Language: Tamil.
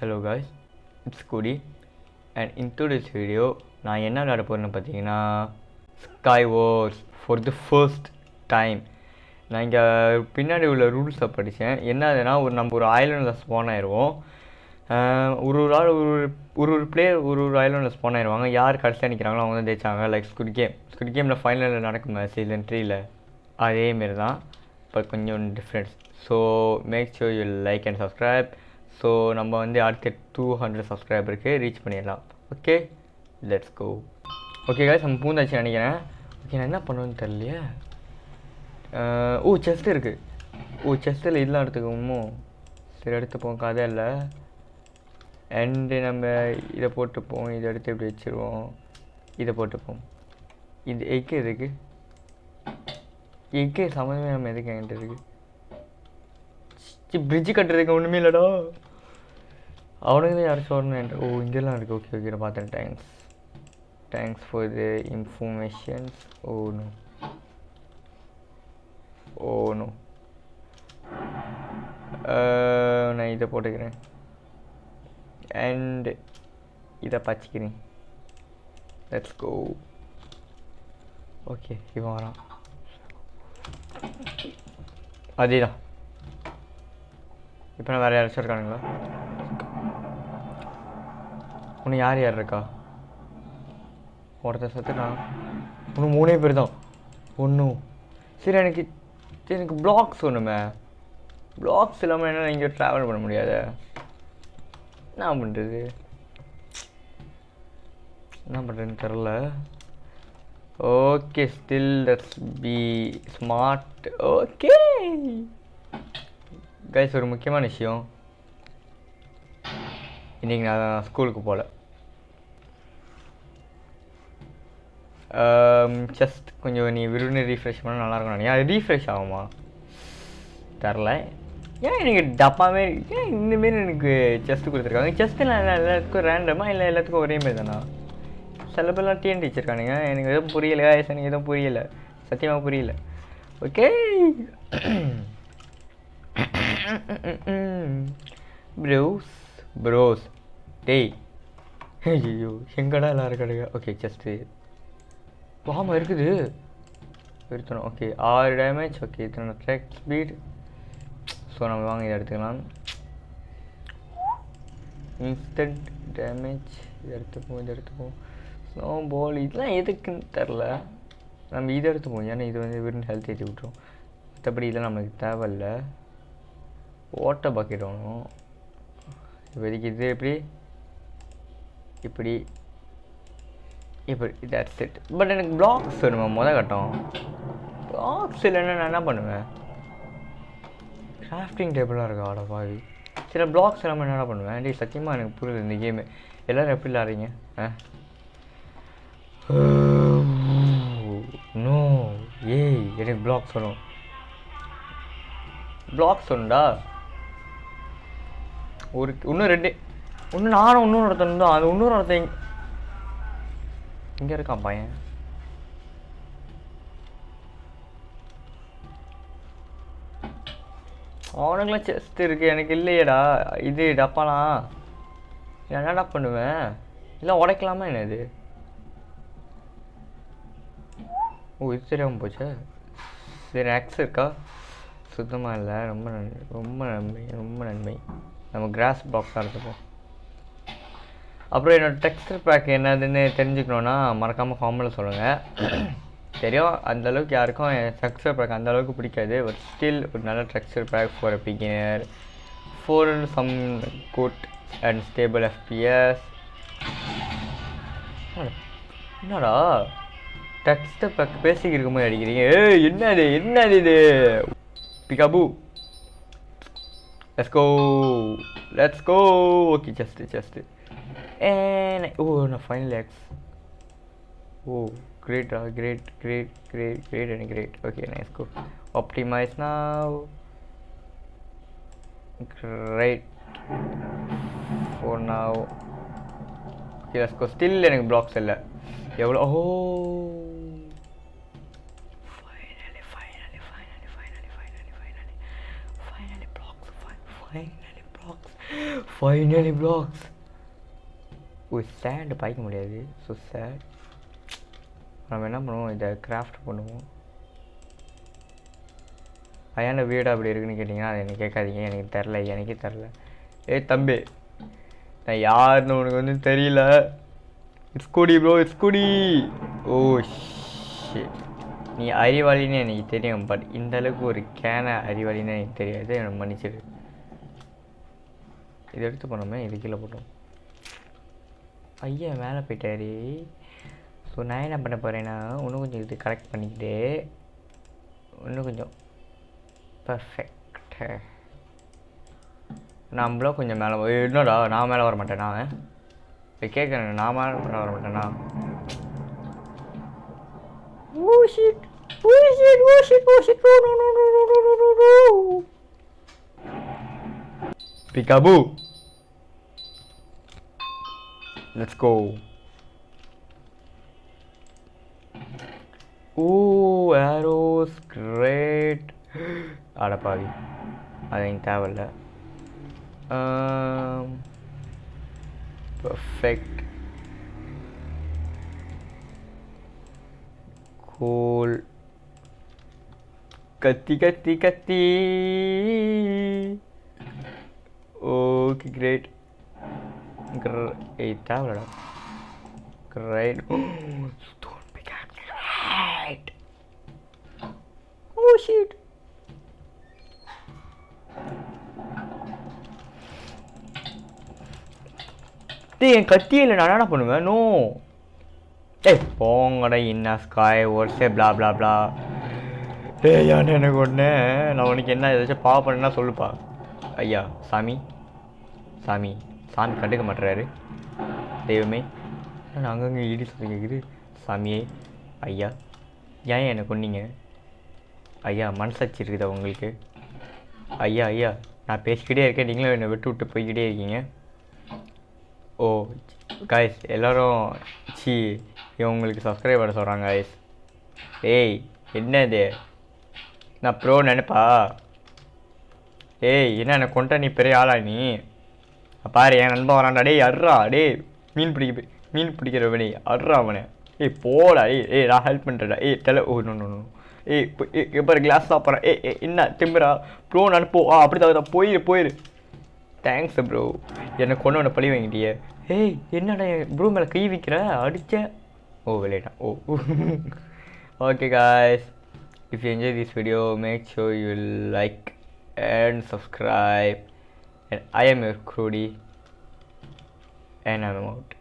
Hello guys, it's Cody and in today's video நான் என்ன விளையாட போகிறேன்னு பார்த்தீங்கன்னா Skywars for the first time. நான் இங்கே பின்னாடி உள்ள ரூல்ஸை படித்தேன். என்னதுன்னா நம்ம ஒரு ஐலாண்டில் ஸ்பான் ஆயிடுவோம். ஒரு ஆள் ஒரு பிளேயர் ஒரு ஐலாண்டில் ஸ்பான் ஆயிடுவாங்க. யார் கடைசியாக நிற்கிறாங்களோ அவங்க தான் ஜெயிச்சாங்க. லைக் ஸ்குட் கேமில் ஃபைனலில் நடக்குமே சீசன் 3ல் அதேமாரி தான், பட் கொஞ்சம் difference. So make sure you like and subscribe. So நம்ம வந்து அடுத்த 200 சப்ஸ்கிரைபருக்கு ரீச் பண்ணிடலாம். Okay, let's go. Okay guys, நம்ம பூந்தாச்சு நினைக்கிறேன். ஓகே, நான் என்ன பண்ணுவேன்னு தெரியலையே. செஸ்ட் இருக்குது. செஸ்ட்டில் இதெல்லாம் எடுத்துக்கோமோ. சரி, எடுத்துப்போம், கதை இல்லை. அண்டு நம்ம இதை போட்டுப்போம். இதை எடுத்து இப்படி வச்சுருவோம். இதை போட்டுப்போம். இது எக்கு எதுக்கு? எக்கு சம்மந்தமே நம்ம எதுக்கு என்கிட்ட இருக்குது? பிரிட்ஜு கட்டுறதுக்கு ஒன்றுமே இல்லைடா. அவனுக்கு தான் யாரும் சொல்லணும். இங்கெல்லாம் இருக்குது. ஓகே ஓகே, நான் பார்த்தேன். Thanks for the informations. No நான் இதை போட்டுக்கிறேன் அண்ட் இதை பச்சிக்கிறேன். Let's go. ஓகே, இவன் வரான். அதே தான். இப்போ நான் வேறு யாராச்சும் இருக்கானுங்களா? இன்னும் யார் இருக்கா? ஒருத்தர் சத்துட்டான். இன்னும் 3 பேர் தான். சரி, எனக்கு பிளாக்ஸ் ஒன்றுமே. பிளாக்ஸ் இல்லாமல் என்ன இங்கே ட்ராவல் பண்ண முடியாது. என்ன பண்ணுறதுன்னு தெரில. Okay, still let's be smart. Okay guys, ஒரு முக்கியமான விஷயம். இன்றைக்கி நான் ஸ்கூலுக்கு போகல. ஜஸ்ட் கொஞ்சம் நீ விரும்பி ரீஃப்ரெஷ் பண்ணால் நல்லாயிருக்கும். ஏன் ரீஃப்ரெஷ் ஆகுமா தெரில. ஏன் எனக்கு டப்பாமே ஏன் இந்தமாரி எனக்கு செஸ்ட்டு கொடுத்துருக்காங்க? செஸ்ட்டு நான் எல்லாத்துக்கும் ரேண்டமாக இல்லை எல்லாத்துக்கும் ஒரே மாதிரி தானா? சில பேர்லாம் டிஎன் டீச்சருக்கானுங்க. எனக்கு எதுவும் புரியலை. எனக்கு எதுவும் புரியலை, சத்தியமாக புரியல. ஓகே ப்ரோஸ் டேய், ஐயோ எங்கடா எல்லோரும் கிடையாது. ஓகே, செஸ்ட்டு வாமா இருக்குது எடுத்தணும். Okay, 6 damage. ஓகே, இத்தனை ட்ராக் ஸ்பீட். ஸோ நம்ம வாங்க இதை எடுத்துக்கலாம். இன்ஸ்டன்ட் டேமேஜ் இது எடுத்துப்போம். ஸ்னோ பால் இதெல்லாம் எதுக்குன்னு தெரில. நம்ம இதை எடுத்துப்போம். ஏன்னா இது வந்து விருந்து ஹெல்த் ஏற்றி விட்டுரும். மற்றபடி இதெல்லாம் நம்மளுக்கு தேவையில்லை. ஓட்டை பக்கெட் வேணும் இப்போதைக்கு. இது இப்படி தட்ஸ் இட். பட் எனக்கு பிளாக்ஸ் வேணுமா? கட்டம் பிளாக்ஸ் இல்லைன்னா நான் என்ன பண்ணுவேன்? கிராஃப்டிங் டேபிளாக இருக்கா? ஆட பாவி. சில பிளாக்ஸ் எல்லாமே என்ன பண்ணுவேன்? டே சத்தியமாக எனக்கு புரியுது இந்த கேமு. எல்லோரும் எப்படி விளாட்றீங்க? நோ எனக்கு பிளாக்ஸ் வேணும். பிளாக்ஸ் வேணும்டா. இன்னும் 2 நானும் இன்னொரு ஒருத்தன் தான். அது இன்னொரு ஒருத்தன் இங்கே இருக்கான் பையன். அவனுக்குலாம் செஸ்ட் இருக்குது, எனக்கு இல்லையேடா. இது டப்பாலாம் என்னடா பண்ணுவேன்? இல்லை உடைக்கலாமா என்ன இது? இது தெரியாமல் போச்சு. சரி, ஆக்ஸ் இருக்கா? சுத்தமாக இல்லை. ரொம்ப நன்மை. நம்ம கிராஸ் பாக்ஸாக எடுத்துப்போம். அப்புறம் என்னோடய டெக்ஸ்டர் பேக் என்னதுன்னு தெரிஞ்சுக்கணுன்னா மறக்காமல் காமெண்ட்டில் சொல்லுங்கள். தெரியும், அந்தளவுக்கு யாருக்கும் என் டெக்ஸ்டர் பேக் அந்தளவுக்கு பிடிக்காது. பட் ஸ்டில் ஒரு நல்ல texture pack for a beginner for some good and stable FPS. என்னடா டெக்ஸ்டர் பேக் பேசிக்கிட்டு இருக்கும்போது அடிக்கிறீங்க? என்னது இது? Peekaboo, let's go. Okay, just நான் final X. great and great. Okay, nice, go. Optimize now. Great for now. Okay, let's go. Still எனக்கு blocks இல்லை. எவ்வளோ? Finally blocks. Finally blocks. ஒரு சேண்டு பாய்க்க முடியாது. So sad. நம்ம என்ன பண்ணுவோம், இதை கிராஃப்ட் பண்ணுவோம். ஏன்னா வீடு அப்படி இருக்குன்னு கேட்டிங்கன்னா அதை எனக்கு கேட்காதீங்க, எனக்கு தெரில, எனக்கே தெரில. தம்பி, நான் யாருன்னு உனக்கு வந்து தெரியல. இட்ஸ் குடி ப்ரோ, இட்ஸ் குடி. ஓ ஷிட், நீ அறிவாளின்னு எனக்கு தெரியும், பட் இந்த அளவுக்கு ஒரு அறிவாளின்னு எனக்கு தெரியாது. எனக்கு மன்னிச்சிடு. இது எடுத்து போனோமே, இது கீழே போட்டோம். ஐயா மேலே போயிட்டாரு. ஸோ நான் என்ன பண்ண போகிறேன்னா, இன்னும் கொஞ்சம் இது கரெக்ட் பண்ணிக்கிட்டு இன்னும் கொஞ்சம் பர்ஃபெக்ட். நம்மளும் கொஞ்சம் மேலே என்னடா நான் மேலே வர மாட்டேன். நான் இப்போ கேட்குறேன், நான் மேலே வர மாட்டேன்னா? Peekaboo. Let's go. Ooh, arrows, great. அடப்பாவி, அது எனக்கு தேவையில்ல. Perfect. Cool. கத்தி கத்தி கத்தி. Okay great. தேவையில்லடா. Great. Stone pickaxe. Great. Oh shit. என் கத்தியே இல்லை, நான் என்ன பண்ணுவேன்? நோ. போங்கடா. என்ன ஸ்காய் ஒர்ஸே பிளா பிளா பிளா. ஏன் எனக்கு ஒன்று, நான் உனக்கு என்ன ஏதாச்சும் பாவ பண்ணா சொல்லுப்பா. ஐயா சாமி, சாமி சாமி கண்டுக்க மாட்டுறாரு. தெய்வமே, நான் அங்கங்கே இடி சொல்லி கேட்குது. சாமியே, ஐயா ஏன் என்னை கொன்னீங்க? ஐயா மனசாட்சி இருக்குதா உங்களுக்கு? ஐயா ஐயா, நான் பேசிக்கிட்டே இருக்கேன், நீங்களும் என்னை விட்டு விட்டு போய்கிட்டே இருக்கீங்க. ஓ காய்ஸ், எல்லோரும் இவங்களுக்கு சப்ஸ்கிரைப் பண்ண சொல்கிறாங்க காய்ஸ். ஏய் என்ன இது, நான் ப்ரோ நினைப்பா? என்ன என்னை கொண்ட நீ பெரிய ஆளா நீ? பாரு என் நண்பன் வரான்டா. அட்ரா மீன் பிடிக்கிறவனே அட்ரா அவனை. போடா. நான் ஹெல்ப் பண்ணுறேன்டா. Oh no. எப்போ கிளாஸ் சாப்பிட்றேன். என்ன திம்புறா ப்ரோ? நான் அப்படி தான் போயிரு. தேங்க்ஸ் ப்ரோ, என்னை கொண்டு உன்னை பழி வாங்கிட்டியே. என்னடா ப்ரோ மேலே கை வைக்கிற? அடித்தேன். ஓ விளையாட்டான். Okay guys, if you enjoy this video, make sure you like and subscribe. And I am your Krudi, and I'm out.